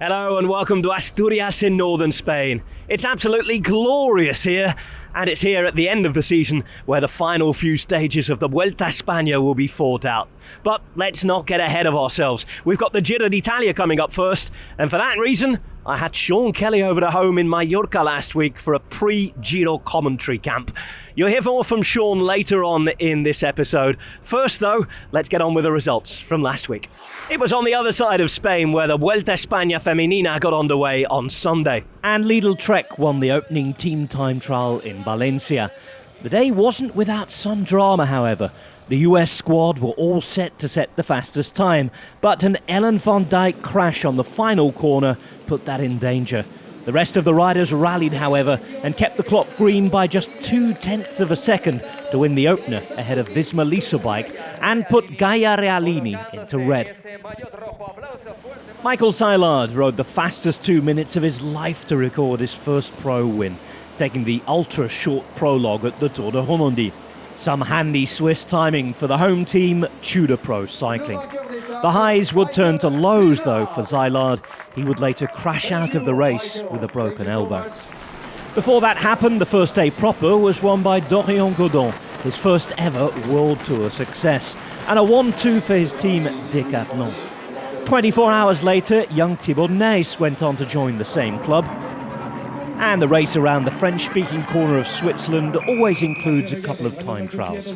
Hello and welcome to Asturias in northern Spain. It's absolutely glorious here, and it's here at the end of the season where the final few stages of the Vuelta A Espana will be fought out. But let's not get ahead of ourselves. We've got the Giro D'Italia coming up first, and for that reason, I had Sean Kelly over to home in Mallorca last week for a pre-Giro commentary camp. You'll hear more from Sean later on in this episode. First though, let's get on with the results from last week. It was on the other side of Spain where the Vuelta A Espana Femenina got underway on Sunday. And Lidl Trek won the opening team time trial in Valencia. The day wasn't without some drama, however. The US squad were all set to set the fastest time, but an Ellen van Dijk crash on the final corner put that in danger. The rest of the riders rallied, however, and kept the clock green by just 0.2 of a second to win the opener ahead of Visma Lease bike and put Gaia Realini into red. Michael Sailard rode the fastest 2 minutes of his life to record his first pro win, taking the ultra-short prologue at the Tour de Romandie. Some handy Swiss timing for the home team, Tudor Pro Cycling. The highs would turn to lows though for Sailard. He would later crash out of the race with a broken elbow. Before that happened, the first day proper was won by Dorian Godon, his first ever World Tour success, and a 1-2 for his team Decathlon. 24 hours later, young Thibaut Nys went on to join the same club. And the race around the French-speaking corner of Switzerland always includes a couple of time trials.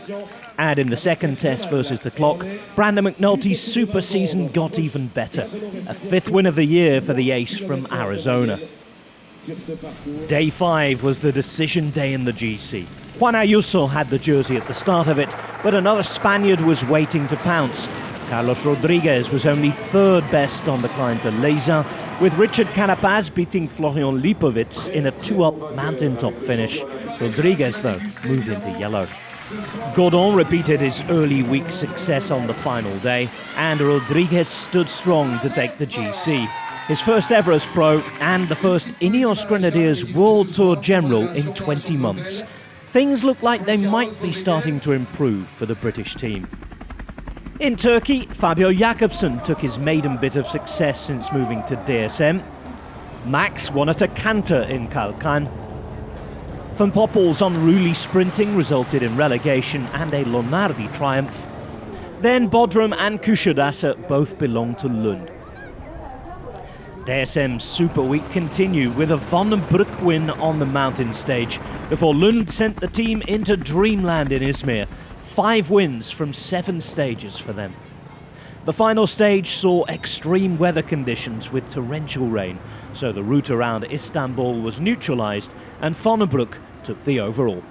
And in the second test versus the clock, Brandon McNulty's super season got even better. A fifth win of the year for the ace from Arizona. Day 5 was the decision day in the GC. Juan Ayuso had the jersey at the start of it, but another Spaniard was waiting to pounce. Carlos Rodriguez was only third best on the climb to Leza, with Richard Carapaz beating Florian Lipovic in a 2-up mountaintop finish. Rodriguez, though, moved into yellow. Godon repeated his early week success on the final day, and Rodriguez stood strong to take the GC. His first ever as pro, and the first Ineos Grenadiers World Tour General in 20 months. Things look like they might be starting to improve for the British team. In Turkey, Fabio Jakobsen took his maiden bit of success since moving to DSM. Max won at a canter in Kalkan. Van Poppel's unruly sprinting resulted in relegation and a Lonardi triumph. Then Bodrum and Kushadasa both belong to Lund. DSM's Super Week continued with a Van den Broek win on the mountain stage before Lund sent the team into dreamland in Izmir. 5 wins from 7 stages for them. The final stage saw extreme weather conditions with torrential rain, so the route around Istanbul was neutralised and Van den Broek took the overall.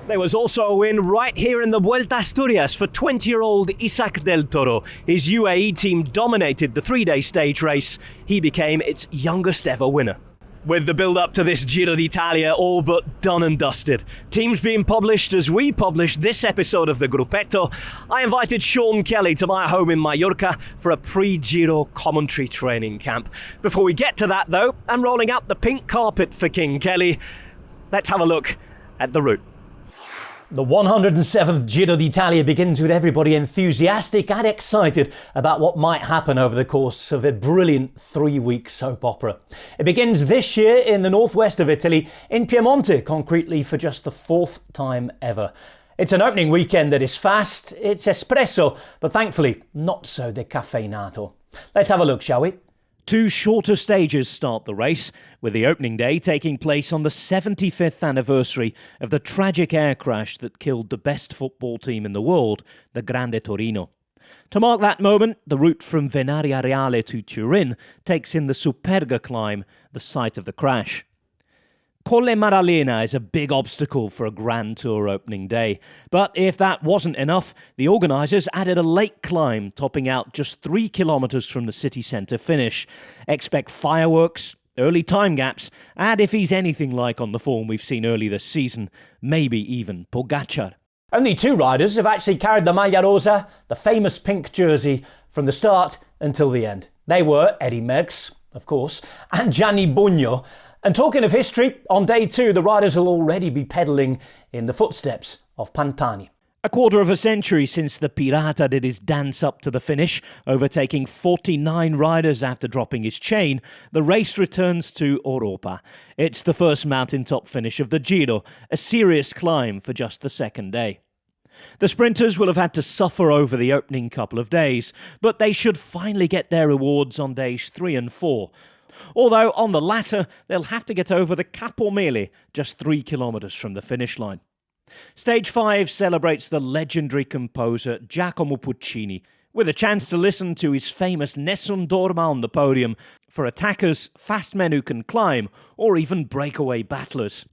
There was also a win right here in the Vuelta Asturias for 20-year-old Isaac del Toro. His UAE team dominated the 3-day stage race. He became its youngest ever winner. With the build-up to this Giro D'Italia all but done and dusted, teams being published as we publish this episode of the Gruppetto, I invited Sean Kelly to my home in Mallorca for a pre-Giro commentary training camp. Before we get to that though, I'm rolling out the pink carpet for King Kelly. Let's have a look at the route. The 107th Giro d'Italia begins with everybody enthusiastic and excited about what might happen over the course of a brilliant 3-week soap opera. It begins this year in the northwest of Italy, in Piemonte, concretely for just the 4th time ever. It's an opening weekend that is fast, it's espresso, but thankfully not so decaffeinato. Let's have a look, shall we? 2 shorter stages start the race, with the opening day taking place on the 75th anniversary of the tragic air crash that killed the best football team in the world, the Grande Torino. To mark that moment, the route from Venaria Reale to Turin takes in the Superga climb, the site of the crash. Colle Maddalena is a big obstacle for a Grand Tour opening day. But if that wasn't enough, the organisers added a lake climb topping out just 3 kilometres from the city centre finish. Expect fireworks, early time gaps, and if he's anything like on the form we've seen early this season, maybe even Pogačar. Only 2 riders have actually carried the Maglia Rosa, the famous pink jersey, from the start until the end. They were Eddy Merckx, of course, and Gianni Bugno. And talking of history, on day 2 the riders will already be pedalling in the footsteps of Pantani. A quarter of a century since the Pirata did his dance up to the finish, overtaking 49 riders after dropping his chain, the race returns to Europa. It's the first mountaintop finish of the Giro, a serious climb for just the second day. The sprinters will have had to suffer over the opening couple of days, but they should finally get their rewards on days 3 and 4. Although on the latter, they'll have to get over the Capomele, just 3 kilometres from the finish line. Stage 5 celebrates the legendary composer Giacomo Puccini, with a chance to listen to his famous Nessun Dorma on the podium for attackers, fast men who can climb, or even breakaway battlers.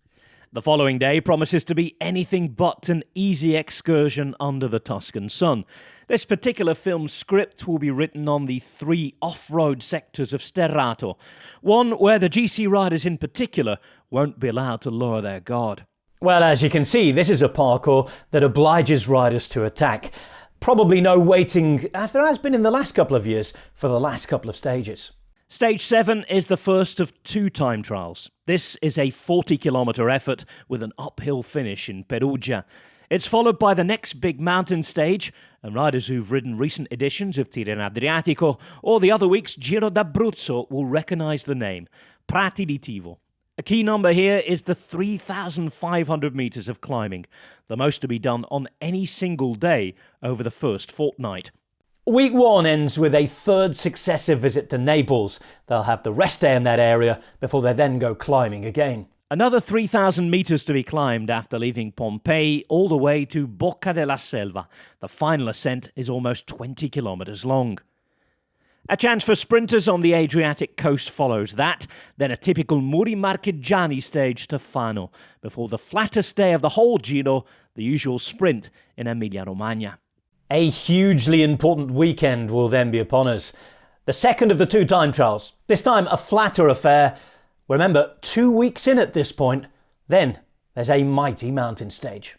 The following day promises to be anything but an easy excursion under the Tuscan sun. This particular film's script will be written on the 3 off-road sectors of Sterrato, one where the GC riders in particular won't be allowed to lower their guard. Well, as you can see, this is a parkour that obliges riders to attack. Probably no waiting, as there has been in the last couple of years, for the last couple of stages. Stage 7 is the first of 2 time trials. This is a 40-kilometre effort with an uphill finish in Perugia. It's followed by the next big mountain stage, and riders who've ridden recent editions of Tirreno Adriatico or the other week's Giro d'Abruzzo will recognise the name, Prati di Tivo. A key number here is the 3,500 metres of climbing, the most to be done on any single day over the first fortnight. Week 1 ends with a 3rd successive visit to Naples. They'll have the rest day in that area before they then go climbing again. Another 3,000 metres to be climbed after leaving Pompeii all the way to Bocca della Selva. The final ascent is almost 20 kilometres long. A chance for sprinters on the Adriatic coast follows that, then a typical Muri Marchigiani stage to Fano, before the flattest day of the whole Giro, the usual sprint in Emilia-Romagna. A hugely important weekend will then be upon us. The second of the 2 time trials, this time a flatter affair. Remember, 2 weeks in at this point, then there's a mighty mountain stage.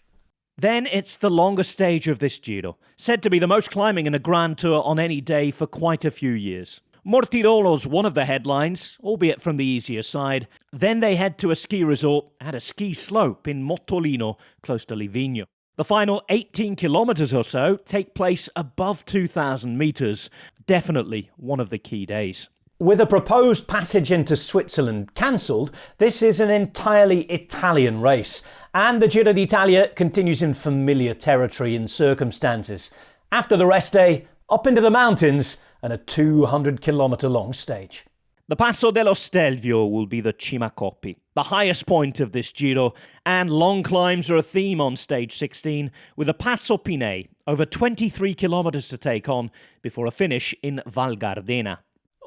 Then it's the longest stage of this Giro, said to be the most climbing in a Grand Tour on any day for quite a few years. Mortirolo's one of the headlines, albeit from the easier side. Then they head to a ski resort at a ski slope in Mottolino, close to Livigno. The final 18 kilometres or so take place above 2,000 metres, definitely one of the key days. With a proposed passage into Switzerland cancelled, this is an entirely Italian race, and the Giro d'Italia continues in familiar territory in circumstances. After the rest day, up into the mountains and a 200-kilometre long stage. The Passo dello Stelvio will be the Cima Coppi, the highest point of this Giro, and long climbs are a theme on stage 16, with a Passo Pinei, over 23 kilometres to take on, before a finish in Val Gardena.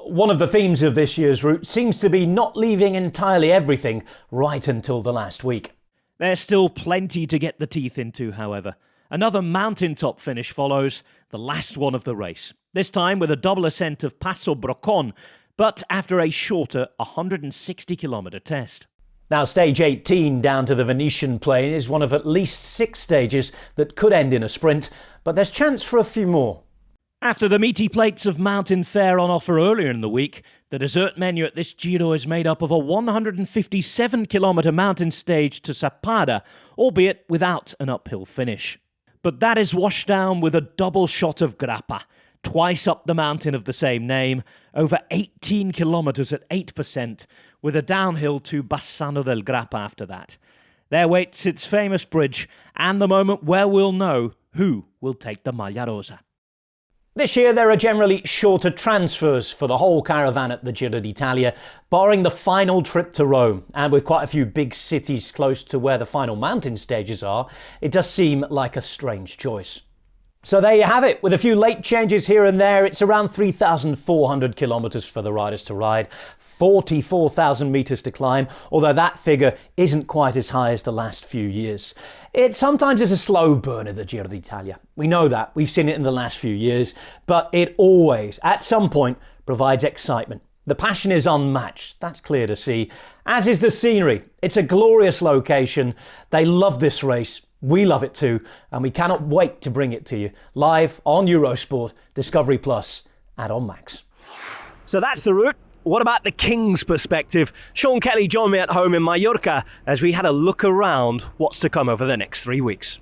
One of the themes of this year's route seems to be not leaving entirely everything right until the last week. There's still plenty to get the teeth into, however. Another mountaintop finish follows, the last one of the race, this time with a double ascent of Passo Brocon, but after a shorter 160-kilometre test. Now, stage 18 down to the Venetian plain is one of at least 6 stages that could end in a sprint, but there's chance for a few more. After the meaty plates of mountain fare on offer earlier in the week, the dessert menu at this Giro is made up of a 157-kilometre mountain stage to Sappada, albeit without an uphill finish. But that is washed down with a double shot of grappa, twice up the mountain of the same name, over 18 kilometres at 8%, with a downhill to Bassano del Grappa after that. There waits its famous bridge, and the moment where we'll know who will take the Maglia Rosa. This year there are generally shorter transfers for the whole caravan at the Giro d'Italia, barring the final trip to Rome, and with quite a few big cities close to where the final mountain stages are, it does seem like a strange choice. So there you have it. With a few late changes here and there, it's around 3,400 kilometres for the riders to ride, 44,000 metres to climb, although that figure isn't quite as high as the last few years. It sometimes is a slow burner, the Giro d'Italia. We know that, we've seen it in the last few years, but it always, at some point, provides excitement. The passion is unmatched, that's clear to see, as is the scenery. It's a glorious location. They love this race. We love it too, and we cannot wait to bring it to you live on Eurosport, Discovery Plus, and on Max. So that's the route. What about the King's perspective? Sean Kelly joined me at home in Mallorca as we had a look around what's to come over the next 3 weeks.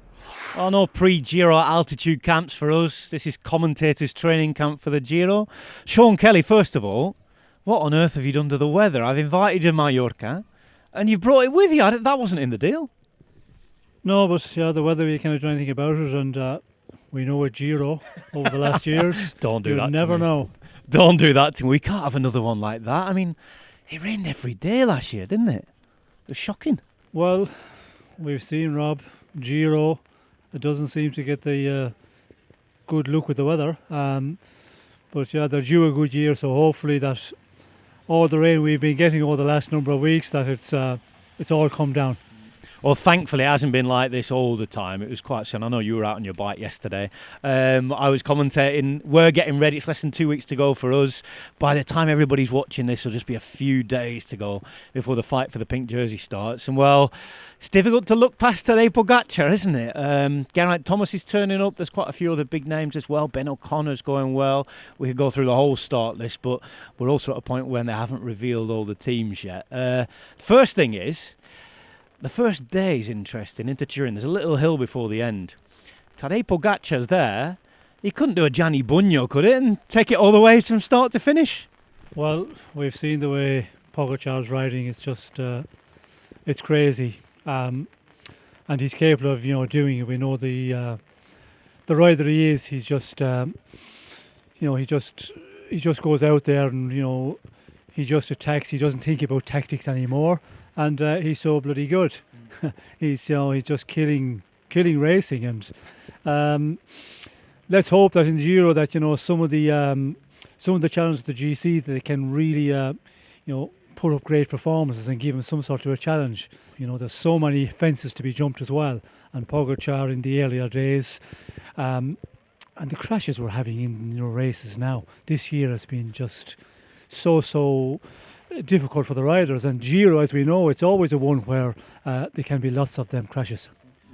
Oh, no pre-Giro altitude camps for us. This is commentators' training camp for the Giro. Sean Kelly, first of all, what on earth have you done to the weather? I've invited you to Mallorca, and you brought it with you. That wasn't in the deal. No, but yeah, the weather, you can't do anything about it, and we know a Giro over the last years. Don't do that. You never know. Don't do that to me. We can't have another one like that. I mean, it rained every day last year, didn't it? It was shocking. Well, we've seen, Rob, Giro, it doesn't seem to get the good look with the weather. But yeah, they're due a good year, so hopefully that all the rain we've been getting over the last number of weeks, that it's all come down. Well, thankfully, it hasn't been like this all the time. It was quite soon. I know you were out on your bike yesterday. I was commentating. We're getting ready. It's less than 2 weeks to go for us. By the time everybody's watching this, it'll just be a few days to go before the fight for the pink jersey starts. And, well, it's difficult to look past Tadej Pogačar, isn't it? Geraint Thomas is turning up. There's quite a few other big names as well. Ben O'Connor's going well. We could go through the whole start list, but we're also at a point when they haven't revealed all the teams yet. First thing is, the first day is interesting into Turin. There's a little hill before the end. Tadej Pogačar's there. He couldn't do a Gianni Bugno, could it, and take it all the way from start to finish? Well, we've seen the way Pogačar's riding. It's just, it's crazy. And he's capable of, doing it. We know the rider he is. He's just, he just goes out there and, he just attacks. He doesn't think about tactics anymore. And he's so bloody good. He's just killing racing, and let's hope that in Giro that some of the challenges to GC, that they can really put up great performances and give them some sort of a challenge. There's so many fences to be jumped as well, and Pogačar in the earlier days, and the crashes we're having in races now this year has been just so difficult for the riders. And Giro, as we know, it's always a one where there can be lots of them crashes.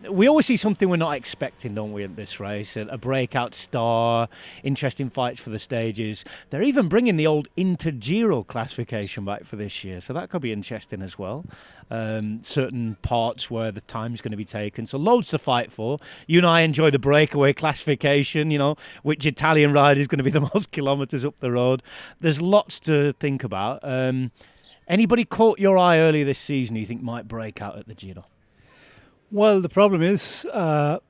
We always see something we're not expecting, don't we, at this race? A breakout star, interesting fights for the stages. They're even bringing the old Inter-Giro classification back for this year, so that could be interesting as well. Certain parts where the time's going to be taken, so loads to fight for. You and I enjoy the breakaway classification, which Italian rider is going to be the most kilometres up the road. There's lots to think about. Anybody caught your eye early this season you think might break out at the Giro? Well, the problem is, the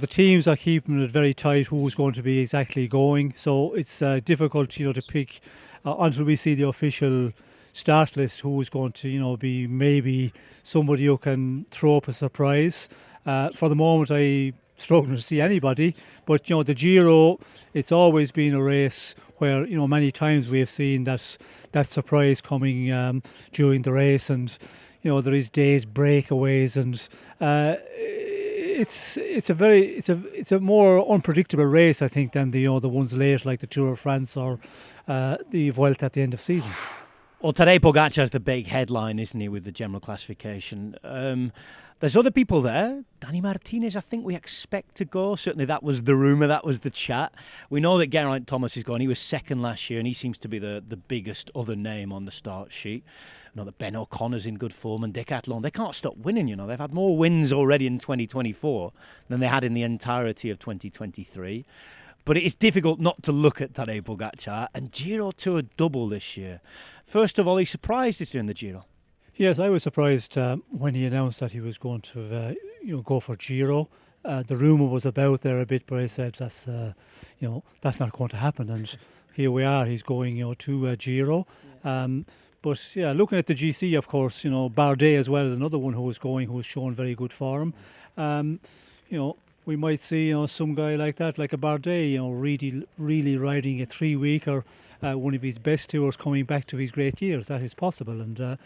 teams are keeping it very tight who's going to be exactly going. So it's difficult, to pick until we see the official start list who's going to, be maybe somebody who can throw up a surprise. For the moment, I struggle to see anybody. But, the Giro, it's always been a race where, many times we have seen that surprise coming during the race, and there is days breakaways, and it's a more unpredictable race, I think, than the ones late like the Tour of France or the Vuelta at the end of season. Well, Tadej Pogačar's the big headline, isn't he, with the general classification? There's other people there. Dani Martinez, I think we expect to go. Certainly that was the rumour, that was the chat. We know that Geraint Thomas is gone. He was second last year, and he seems to be the biggest other name on the start sheet. I know that Ben O'Connor's in good form, and Decathlon, they can't stop winning, They've had more wins already in 2024 than they had in the entirety of 2023. But it is difficult not to look at Tadej Pogačar, and Giro Tour double this year. First of all, he surprised us during the Giro. Yes, I was surprised when he announced that he was going to go for Giro. The rumour was about there a bit, but I said that's not going to happen, and here we are. He's going to Giro. But yeah, looking at the GC, of course, Bardet as well is another one who's shown very good form. We might see some guy like that, like a Bardet, really riding a 3-week or one of his best tours, coming back to his great years. That is possible, and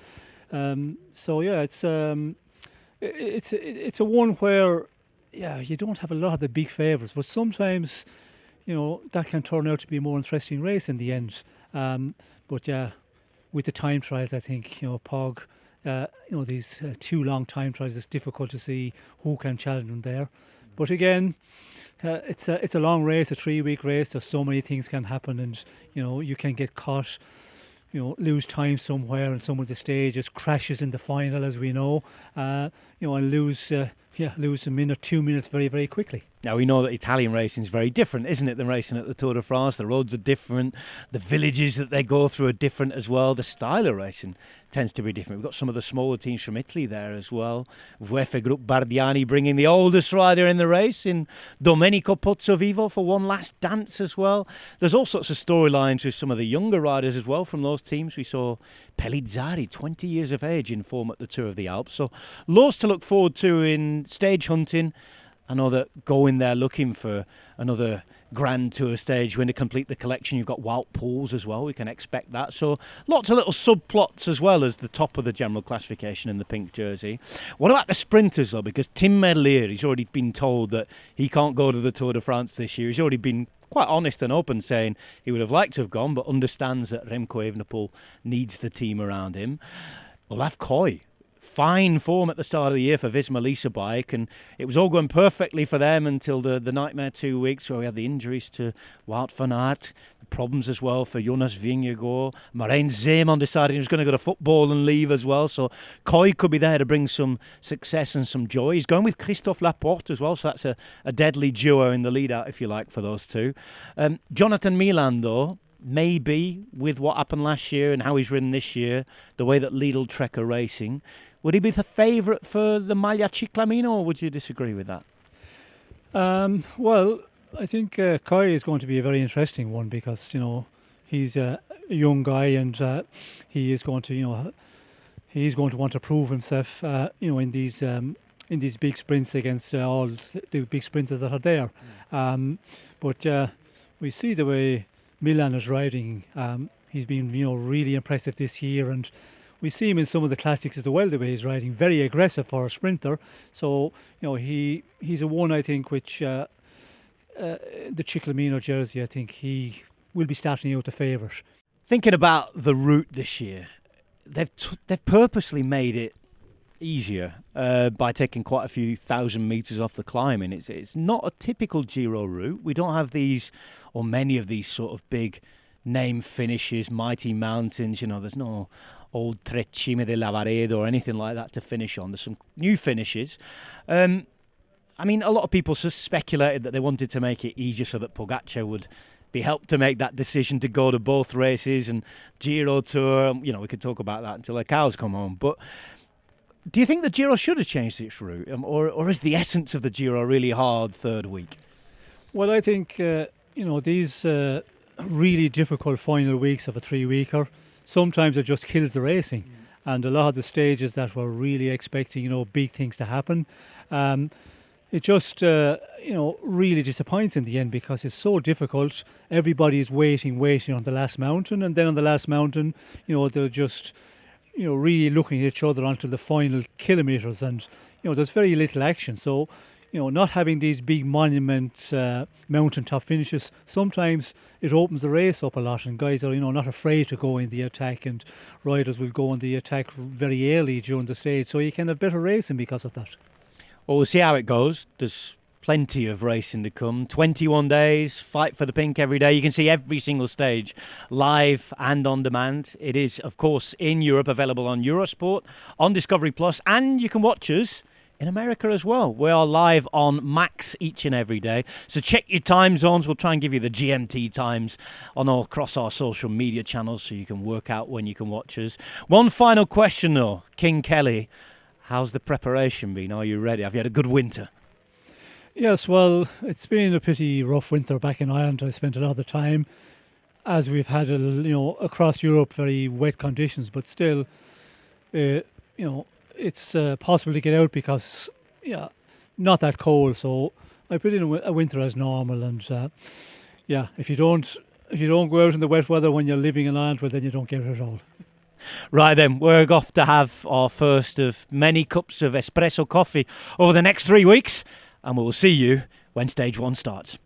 so yeah, it's a one where you don't have a lot of the big favourites, but sometimes that can turn out to be a more interesting race in the end. But yeah, with the time trials, I think Pog, these 2 long time trials, it's difficult to see who can challenge them there. But again, it's a long race, a 3-week race. There's so many things can happen, and you can get caught, lose time somewhere, and some of the stages crashes in the final, as we know, and lose lose a minute, 2 minutes very, very quickly. Now, we know that Italian racing is very different, isn't it, than racing at the Tour de France? The roads are different. The villages that they go through are different as well. The style of racing tends to be different. We've got some of the smaller teams from Italy there as well. VF Group Bardiani bringing the oldest rider in the race in Domenico Pozzovivo for one last dance as well. There's all sorts of storylines with some of the younger riders as well from those teams. We saw Pellizzari, 20 years of age, in form at the Tour of the Alps. So loads to look forward to in stage hunting. I know that going there looking for another Grand Tour stage win to complete the collection. You've got Wout Poels as well. We can expect that. So lots of little subplots as well as the top of the general classification in the pink jersey. What about the sprinters though? Because Tim Merlier, he's already been told that he can't go to the Tour de France this year. He's already been quite honest and open, saying he would have liked to have gone, but understands that Remco Evenepoel needs the team around him. Olaf Koy. Fine form at the start of the year for Visma Lease Bike, and it was all going perfectly for them until the nightmare 2 weeks where we had the injuries to Wout van Aert, the problems as well for Jonas Vingegaard. Marijn Zeeman decided he was going to go to football and leave as well, so Koy could be there to bring some success and some joy. He's going with Christophe Laporte as well, so that's a deadly duo in the lead out, if you like, for those two. Jonathan Milan, though, maybe with what happened last year and how he's ridden this year, the way that Lidl Trek are racing, would he be the favourite for the Maglia Ciclamino, or would you disagree with that? Well, I think Koy is going to be a very interesting one because, he's a young guy and he is going to, he's going to want to prove himself, in these big sprints against all the big sprinters that are there. But we see the way Milan is riding. He's been, really impressive this year, and we see him in some of the classics as well, the way he's riding, very aggressive for a sprinter. So, he's a one, I think, which the Ciclamino jersey, I think he will be starting out the favourite. Thinking about the route this year, they've purposely made it easier by taking quite a few thousand metres off the climbing. It's not a typical Giro route. We don't have these, or many of these sort of big name finishes, mighty mountains. There's no old Tre Cime de Lavaredo or anything like that to finish on. There's some new finishes. A lot of people speculated that they wanted to make it easier so that Pogačar would be helped to make that decision to go to both races and Giro Tour. We could talk about that until the cows come home. But do you think the Giro should have changed its route? Or is the essence of the Giro really hard third week? Well, I think, these really difficult final weeks of a 3-weeker, sometimes it just kills the racing. And a lot of the stages that were really expecting, big things to happen, it just, really disappoints in the end because it's so difficult. Everybody is waiting on the last mountain. And then on the last mountain, they're just, really looking at each other until the final kilometres. And, there's very little action. So, not having these big monument mountaintop finishes, sometimes it opens the race up a lot and guys are, not afraid to go in the attack and riders will go in the attack very early during the stage. So you can have better racing because of that. Well, we'll see how it goes. There's plenty of racing to come. 21 days, fight for the pink every day. You can see every single stage live and on demand. It is, of course, in Europe, available on Eurosport, on Discovery Plus, and you can watch us in America as well. We are live on Max each and every day. So check your time zones. We'll try and give you the GMT times across our social media channels so you can work out when you can watch us. One final question though, King Kelly. How's the preparation been? Are you ready? Have you had a good winter? Yes, well, it's been a pretty rough winter back in Ireland. I spent a lot of the time, as we've had, across Europe, very wet conditions, but still, it's possible to get out because, not that cold. So I put in a winter as normal, and if you don't go out in the wet weather when you're living in Ireland, well, then you don't get it at all. Right then, we're off to have our first of many cups of espresso coffee over the next 3 weeks, and we will see you when stage 1 starts.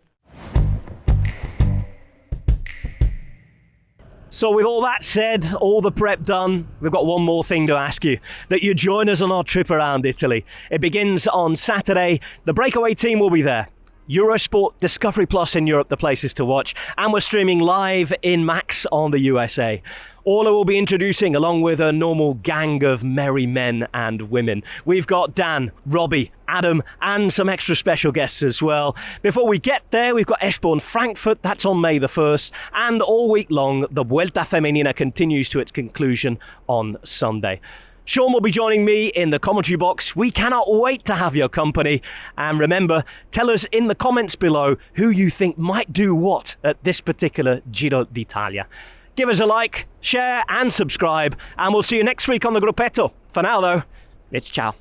So with all that said, all the prep done, we've got one more thing to ask you, that you join us on our trip around Italy. It begins on Saturday. The breakaway team will be there. Eurosport, Discovery Plus in Europe, the places to watch. And we're streaming live in Max on the USA. Orla will be introducing, along with a normal gang of merry men and women. We've got Dan, Robbie, Adam, and some extra special guests as well. Before we get there, we've got Eschborn-Frankfurt, that's on May the 1st. And all week long, the Vuelta Femenina continues to its conclusion on Sunday. Sean will be joining me in the commentary box. We cannot wait to have your company. And remember, tell us in the comments below who you think might do what at this particular Giro d'Italia. Give us a like, share and subscribe, and we'll see you next week on the Gruppetto. For now though, it's ciao.